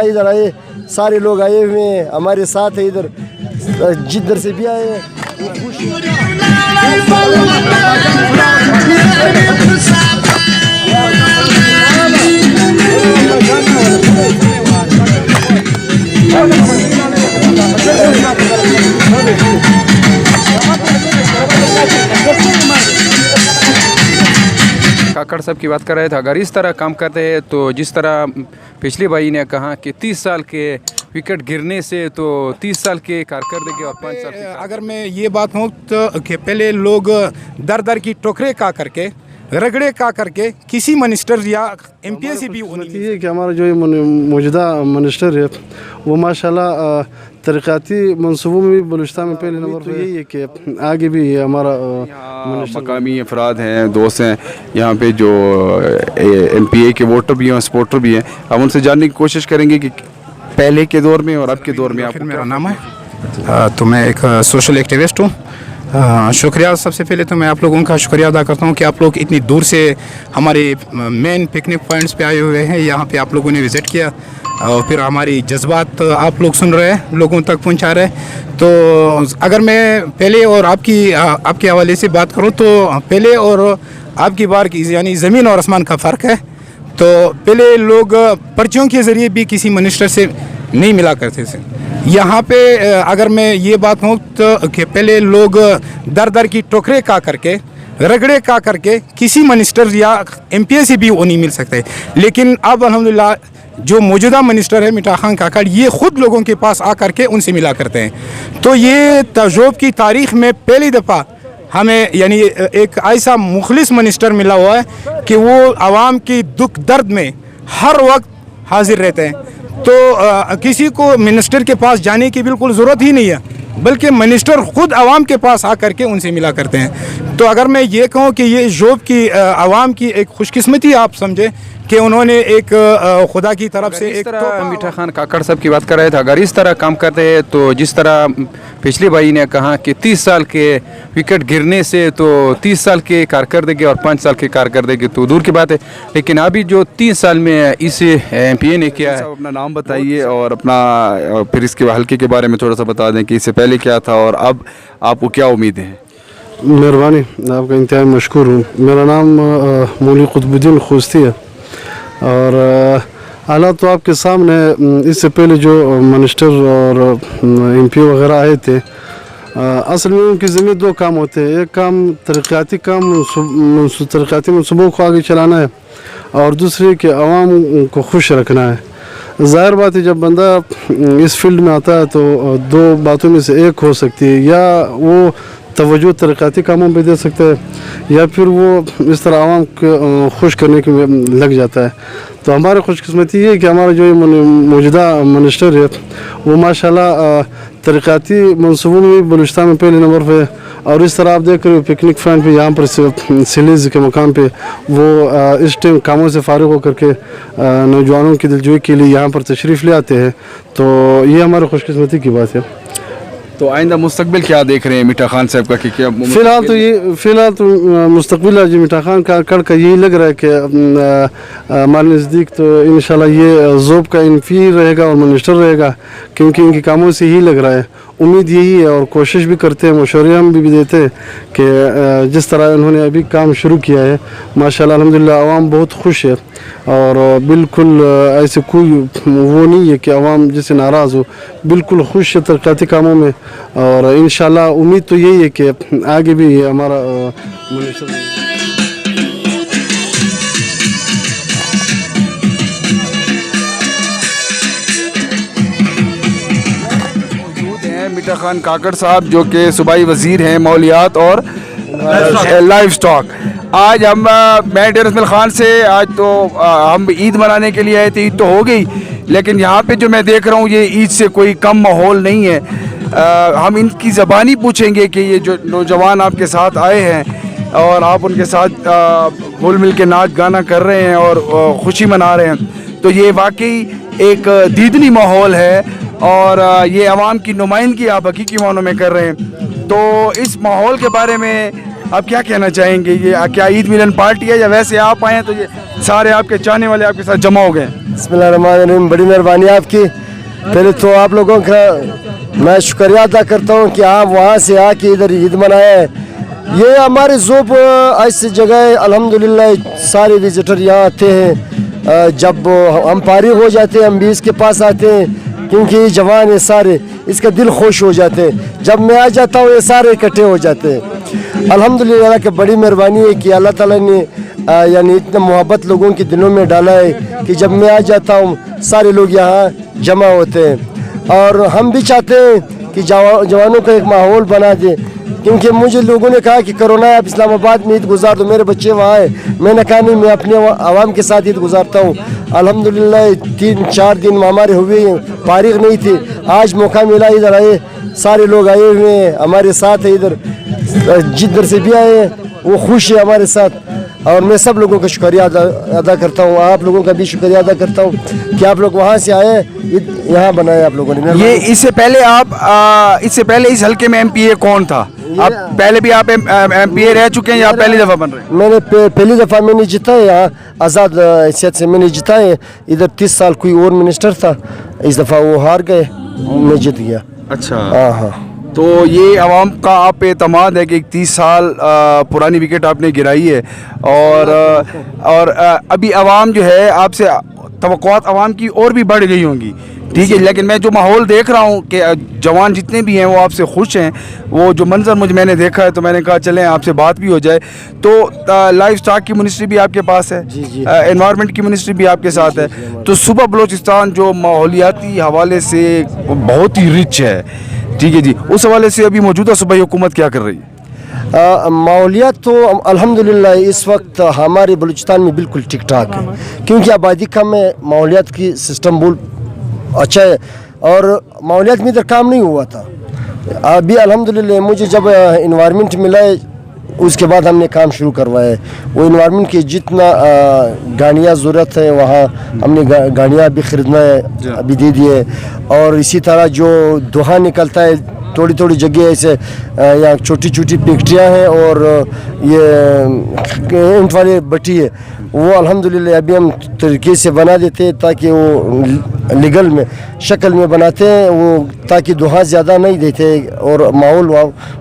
इधर आए, सारे लोग आए हुए हैं, हमारे साथ है इधर, जिधर से भी आए हैं। काकड़ साहब की बात कर रहे थे, अगर इस तरह काम करते हैं तो जिस तरह पिछले भाई ने कहा कि 30 साल के विकेट गिरने से तो 30 साल के कारकर्दगी और 5 साल की अगर मैं ये बात कहूँ तो कि पहले लोग दर दर की टोकरे का करके रगड़े का करके किसी मिनिस्टर या एमपी से भी होती है कि हमारा जो मौजूदा मिनिस्टर है वो माशाल्लाह तरक्याती मनसूबों में भी बलूचिस्तान में पहले नंबर पर यही है कि आगे भी हमारा मकामी अफराद हैं, दोस्त हैं यहाँ पे जो एमपीए के वोटर भी हैं, सपोर्टर भी हैं। हम उनसे जानने की कोशिश करेंगे कि पहले के दौर में और अब के दौर में आपको मेरा नाम है तो मैं एक सोशल एक्टिविस्ट हूँ। शुक्रिया, सबसे पहले तो मैं आप लोगों का शुक्रिया अदा करता हूँ कि आप लोग इतनी दूर से हमारे मेन पिकनिक पॉइंट्स पे आए हुए हैं, यहाँ पे आप लोगों ने विज़िट किया और फिर हमारी जज्बात आप लोग सुन रहे हैं, लोगों तक पहुँचा रहे हैं। तो अगर मैं पहले और आपके हवाले से बात करूँ तो पहले और आपकी बार की यानी ज़मीन और आसमान का फ़र्क है। तो पहले लोग पर्चियों के ज़रिए भी किसी मिनिस्टर से नहीं मिला करते थे। यहाँ पे अगर मैं ये बात कहूँ तो कि पहले लोग दर दर की टोकरे का करके रगड़े का करके किसी मिनिस्टर या एमपी से भी वो नहीं मिल सकते, लेकिन अब अल्हम्दुलिल्लाह जो मौजूदा मिनिस्टर है मिठा खान काकड़, ये ख़ुद लोगों के पास आ करके उनसे मिला करते हैं। तो ये तजुर्बे की तारीख़ में पहली दफ़ा हमें यानी एक ऐसा मुखलिस मिनिस्टर मिला हुआ है कि वो आवाम की दुख दर्द में हर वक्त हाजिर रहते हैं। तो किसी को मिनिस्टर के पास जाने की बिल्कुल ज़रूरत ही नहीं है, बल्कि मिनिस्टर ख़ुद आवाम के पास आ करके उनसे मिला करते हैं। तो अगर मैं ये कहूँ कि ये जोब की आवाम की एक खुशकिस्मती आप समझे कि उन्होंने एक खुदा की तरफ से एक मीठा खान काकड़ साहब की बात कर रहे थे, अगर इस तरह काम करते हैं तो जिस तरह पिछले भाई ने कहा कि 30 साल के विकेट गिरने से तो 30 साल के कारकर्दगी और 5 साल की कारकर्दगी तो दूर की बात है, लेकिन अभी जो 3 साल में इस एमपीए ने किया है। अपना नाम बताइए और अपना फिर इसके हल्के के बारे में थोड़ा सा बता दें कि इससे पहले क्या था और अब आपको क्या उम्मीदें हैं। मेहरबानी, आपका इंतहाई मशकूर हूँ। मेरा नाम मौलवी कुतुबुद्दीन खोस्ती है और हालात तो आपके सामने। इससे पहले जो मिनिस्टर और एमपी वगैरह आए थे, असल में उनकी ज़िम्मे दो काम होते हैं। एक काम तरक्याती मनसूबों को आगे चलाना है और दूसरे कि आवाम को खुश रखना है। ज़ाहिर बात है जब बंदा इस फील्ड में आता है तो दो बातों में से एक हो सकती है, या वो तवज्जो तरक्याती कामों पे दे सकता है या फिर वो इस तरह आवाम को खुश करने के लग जाता है। तो हमारी खुशकिस्मती ये है कि हमारा जो मौजूदा मिनिस्टर है वो माशाल्लाह तरक्याती मनसूबों में भी बलूचिस्तान में पहले नंबर पे, और इस तरह आप देख रहे हो पिकनिक पॉइंट पे यहाँ पर सिलीज के मकाम पे वो इस टाइम कामों से फारिग होकर के नौजवानों की दिलजोई के लिए यहाँ पर तशरीफ़ ले आते हैं। तो ये हमारी खुशकिस्मती की बात है। तो आइंदा मुस्तकबिल क्या देख रहे हैं मीठा खान साहब का कि क्या फ़िलहाल तो मुस्तकबिल जी मीठा खान काकड़ का यही लग रहा है कि हमारे नज़दीक तो इंशाल्लाह ये ज़ोब का एमपी रहेगा और मिनिस्टर रहेगा, क्योंकि इनके कामों से ही लग रहा है। उम्मीद यही है और कोशिश भी करते हैं, मशवरे हम भी देते हैं कि जिस तरह इन्होंने अभी काम शुरू किया है माशाल्लाह अल्हम्दुलिल्लाह आवाम बहुत खुश है और बिल्कुल ऐसे कोई वो नहीं है कि आवाम जिससे नाराज़ हो, बिल्कुल खुश है तरक्याती कामों में। और इंशाल्लाह उम्मीद तो यही है कि आगे भी हमारा मिनिस्टर मीठा खान काकड़ साहब जो कि सूबाई वज़ीर हैं मौलियात और लाइव स्टॉक। आज हम मैं डेर इसमाइल खान से आज तो हम ईद मनाने के लिए आए थे, ईद तो हो गई, लेकिन यहाँ पे जो मैं देख रहा हूँ ये ईद से कोई कम माहौल नहीं है। हम इनकी ज़बानी पूछेंगे कि ये जो नौजवान आपके साथ आए हैं और आप उनके साथ घुल मिल के नाच गाना कर रहे हैं और खुशी मना रहे हैं, तो ये वाकई एक दीदनी माहौल है और ये अवाम की नुमाइंदगी आप हकीकी मानों में कर रहे हैं। तो इस माहौल के बारे में आप क्या कहना चाहेंगे? ये क्या ईद मिलन पार्टी है या वैसे आप आए हैं तो ये सारे आपके चाहने वाले आपके साथ जमा हो गए? बिस्मिल्लाहिर्रहमानिर्रहीम, बड़ी मेहरबानी आपकी। पहले तो आप लोगों का मैं शुक्रिया अदा करता हूँ कि आप वहाँ से आके इधर ईद मनाए। ये हमारे ज़ोब ऐसी जगह है, अल्हम्दुलिल्लाह सारे विजिटर यहाँ आते हैं। जब हम फारिग हो जाते हैं हम भी इसके पास आते हैं, क्योंकि ये जवान है सारे, इसका दिल खुश हो जाते हैं। जब मैं आ जाता हूँ ये सारे इकट्ठे हो जाते हैं। अल्हम्दुलिल्लाह की बड़ी मेहरबानी है कि अल्लाह ताला ने यानी इतना मोहब्बत लोगों के दिलों में डाला है कि जब मैं आ जाता हूँ सारे लोग यहाँ जमा होते हैं। और हम भी चाहते हैं कि जवानों का एक माहौल बना दे, क्योंकि मुझे लोगों ने कहा कि कोरोना है आप इस्लामाबाद में ईद गुजार दो, मेरे बच्चे वहाँ हैं। मैंने कहा नहीं, मैं अपने आवाम के साथ ईद गुजारता हूँ। अल्हम्दुलिल्लाह 3-4 दिन हमारे हुए फारिग नहीं थे, आज मौका मिला, इधर आए, सारे लोग आए हुए हैं हमारे साथ है। इधर जिधर से भी आए हैं वो खुश है हमारे साथ, और मैं सब लोगों का शुक्रिया अदा करता हूँ। आप लोगों का भी शुक्रिया अदा करता हूँ कि आप लोग वहाँ से आए, यहाँ बनाए आप लोगों ने। ये इससे पहले इस हल्के में एमपीए कौन था? आप पहले भी आप एमपीए रह चुके हैं या पहली दफ़ा बन रहे हैं? मैंने पहली दफ़ा मैंने जीता है यहाँ आज़ाद हैसियत से मैंने जीता है। इधर 30 साल कोई और मिनिस्टर था, इस दफ़ा वो हार गए, मैं जीत गया। अच्छा, हाँ। तो ये आवाम का आप पे एतमाद है कि 30 साल पुरानी विकेट आपने गिराई है, और अभी आवाम जो है आपसे तवक्कुआत आवाम की और भी बढ़ गई होंगी, ठीक है। लेकिन मैं जो माहौल देख रहा हूँ कि जवान जितने भी हैं वो आपसे खुश हैं। वो जो मंजर मैंने देखा है तो मैंने कहा चलें आपसे बात भी हो जाए। तो लाइफ स्टॉक की मिनिस्ट्री भी आपके पास है, एनवायरनमेंट की मिनिस्ट्री भी आपके साथ है। तो सूबा बलूचिस्तान जो माहौलियाती हवाले से बहुत ही रिच है, ठीक है जी, उस हवाले से अभी मौजूदा सूबाई हुकूमत क्या कर रही है? माहौलियात तो अल्हम्दुलिल्लाह इस वक्त हमारे बलूचिस्तान में बिल्कुल ठीक ठाक है, क्योंकि आबादी कम है, माहौलियात की सिस्टम बहुत अच्छा है। और माहौलियात में इधर काम नहीं हुआ था, अभी अल्हम्दुलिल्लाह मुझे जब इन्वायरमेंट मिला है उसके बाद हमने काम शुरू करवाया है। वो इन्वायरमेंट की जितना गाड़ियाँ ज़रूरत है वहाँ हमने गाड़ियाँ भी ख़रीदना है, अभी दे दिए। और इसी तरह जो धुआं निकलता है थोड़ी थोड़ी जगह ऐसे यहाँ छोटी छोटी फैक्ट्रियाँ हैं, और ये ईंट वाली भट्टी है, वो अल्हम्दुलिल्लाह अभी हम तरीके से बना देते हैं ताकि वो लीगल में शक्ल में बनाते हैं वो, ताकि धुआं ज़्यादा नहीं देते और माहौल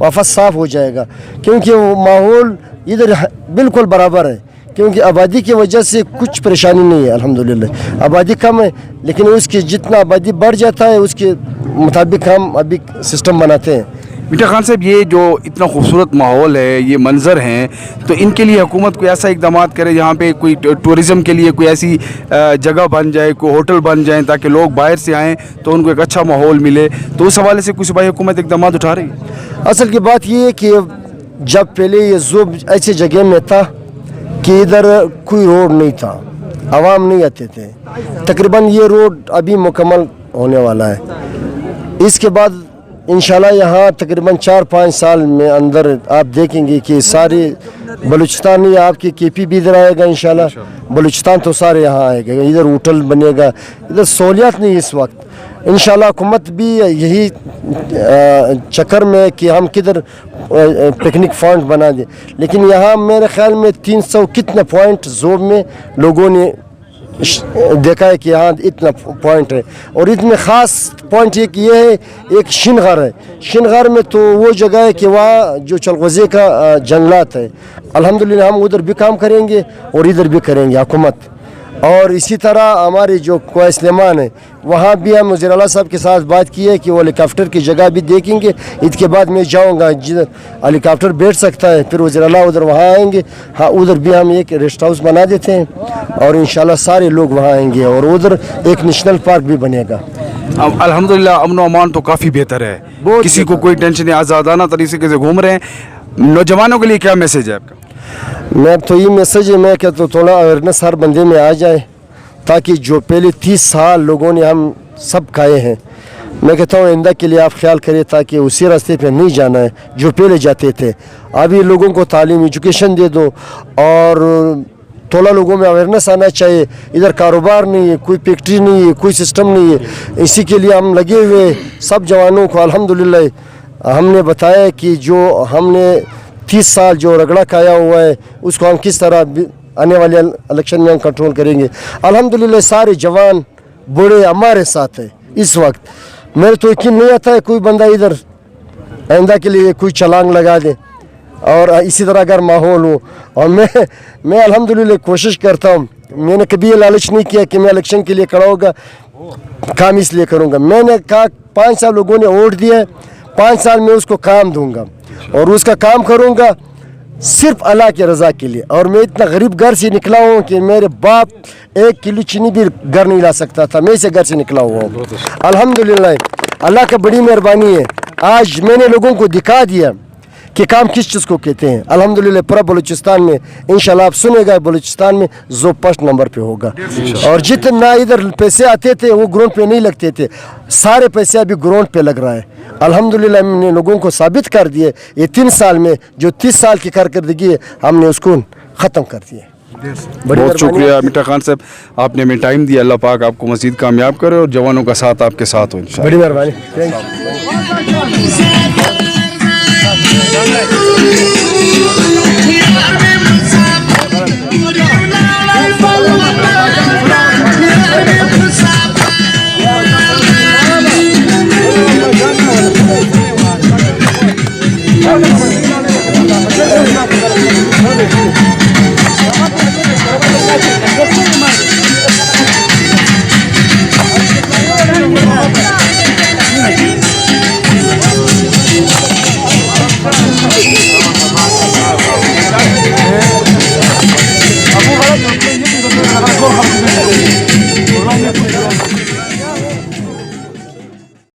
वापस साफ़ हो जाएगा। क्योंकि वो माहौल इधर बिल्कुल बराबर है, क्योंकि आबादी की वजह से कुछ परेशानी नहीं है। अल्हम्दुलिल्लाह आबादी कम है, लेकिन उसकी जितना आबादी बढ़ जाता है उसके मुताबिक हम अभी सिस्टम बनाते हैं। मीठा खान साहब, ये जो इतना खूबसूरत माहौल है, ये मंजर हैं, तो इनके लिए हुकूमत कोई ऐसा इकदाम करे जहाँ पे कोई टूरिज़म के लिए कोई ऐसी जगह बन जाए, कोई होटल बन जाए, ताकि लोग बाहर से आएँ तो उनको एक अच्छा माहौल मिले, तो उस हवाले से कुछ सूबाई हुकूमत इकदाम उठा रही है? असल की बात ये है कि जब पहले ये ज़ोब ऐसी जगह में था कि इधर कोई रोड नहीं था, आवाम नहीं आते थे, तकरीबन ये रोड अभी मुकम्मल होने वाला है। इसके बाद इंशाल्लाह यहाँ तकरीबन 4-5 साल में अंदर आप देखेंगे कि सारे बलूचिस्तान ही आपके केपी भी इधर आएगा इंशाल्लाह, बलूचिस्तान तो सारे यहाँ आएगा, इधर होटल बनेगा, इधर सहूलियत नहीं इस वक्त। इंशाल्लाह हुकूमत भी यही चक्कर में कि हम किधर पिकनिक पॉइंट बना दें, लेकिन यहाँ मेरे ख्याल में 300 कितने पॉइंट ज़ोब में लोगों ने देखा है कि यहाँ इतना पॉइंट है। और इतने ख़ास पॉइंट एक ये है, एक शिनगर है, शिनगर में तो वो जगह है कि वहाँ जो चलगज़े का जंगलात है, अल्हम्दुलिल्लाह हम उधर भी काम करेंगे और इधर भी करेंगे हुकूमत। और इसी तरह हमारे जो कोई स्लेमान है वहाँ भी हम वज़ीर आला साहब के साथ बात की है कि वो हेलीकॉप्टर की जगह भी देखेंगे। इसके बाद मैं जाऊँगा जिधर हेलीकॉप्टर बैठ सकता है, फिर वज़ीर आला उधर वहाँ आएंगे, हाँ उधर भी हम एक रेस्ट हाउस बना देते हैं और इंशाल्लाह सारे लोग वहाँ आएंगे, और उधर एक नेशनल पार्क भी बनेगा। अल्हम्दुलिल्लाह अमन व अमान तो काफ़ी बेहतर है, किसी को कोई टेंशन नहीं, आज़ादाना तरीके से घूम रहे हैं। नौजवानों के लिए क्या मैसेज है आपका? मैं तो ये मैसेज है, मैं कहता हूँ थोड़ा अवेयरनेस हर बंदे में आ जाए, ताकि जो पहले 30 साल लोगों ने हम सब खाए हैं, मैं कहता हूँ आइंदा के लिए आप ख्याल करें ताकि उसी रास्ते पे नहीं जाना है जो पहले जाते थे। अभी लोगों को तालीम एजुकेशन दे दो और थोड़ा लोगों में अवेयरनेस आना चाहिए। इधर कारोबार नहीं है, कोई फैक्ट्री नहीं है, कोई सिस्टम नहीं है, इसी के लिए हम लगे हुए सब जवानों को अल्हम्दुलिल्लाह हमने बताया कि जो हमने 30 साल जो रगड़ा खाया हुआ है उसको हम किस तरह आने वाले इलेक्शन में हम कंट्रोल करेंगे। अल्हम्दुलिल्लाह सारे जवान बूढ़े हमारे साथ है इस वक्त। मेरे तो यकीन नहीं आता है कोई बंदा इधर आइंदा के लिए कोई छलांग लगा दे और इसी तरह अगर माहौल हो। और मैं अल्हम्दुलिल्लाह कोशिश करता हूँ, मैंने कभी ये लालच नहीं किया कि मैं इलेक्शन के लिए खड़ा होगा, काम इसलिए करूँगा। मैंने कहा 5 साल लोगों ने वोट दिया है, 5 साल में उसको काम दूंगा और उसका काम करूँगा सिर्फ अल्लाह की रज़ा के लिए। और मैं इतना गरीब घर से निकला हूँ कि मेरे बाप 1 किलो चीनी भी घर नहीं ला सकता था, मैं इसे घर से निकला हुआ हूँ। अल्हम्दुलिल्लाह अल्लाह का बड़ी मेहरबानी है, आज मैंने लोगों को दिखा दिया कि काम किस चीज़ को कहते हैं। अल्हम्दुलिल्लाह पूरा बलूचिस्तान में इंशाल्लाह आप सुनेगा बलूचिस्तान में जो 1st नंबर पे होगा। और जितना इधर पैसे आते थे वो ग्राउंड पे नहीं लगते थे, सारे पैसे अभी ग्राउंड पे लग रहा है। अल्हम्दुलिल्लाह हमने लोगों को साबित कर दिए ये 3 साल में जो 30 साल की कारकर्दगी है हमने उसको ख़त्म कर दिया। बहुत शुक्रिया मिठा खान साहब, आपने हमें टाइम दिया। अल्लाह पाक आपको मज़ीद कामयाब करे और जवानों का साथ आपके साथ हो इंशाअल्लाह। बड़ी मेहरबानी, थैंक यू। अबू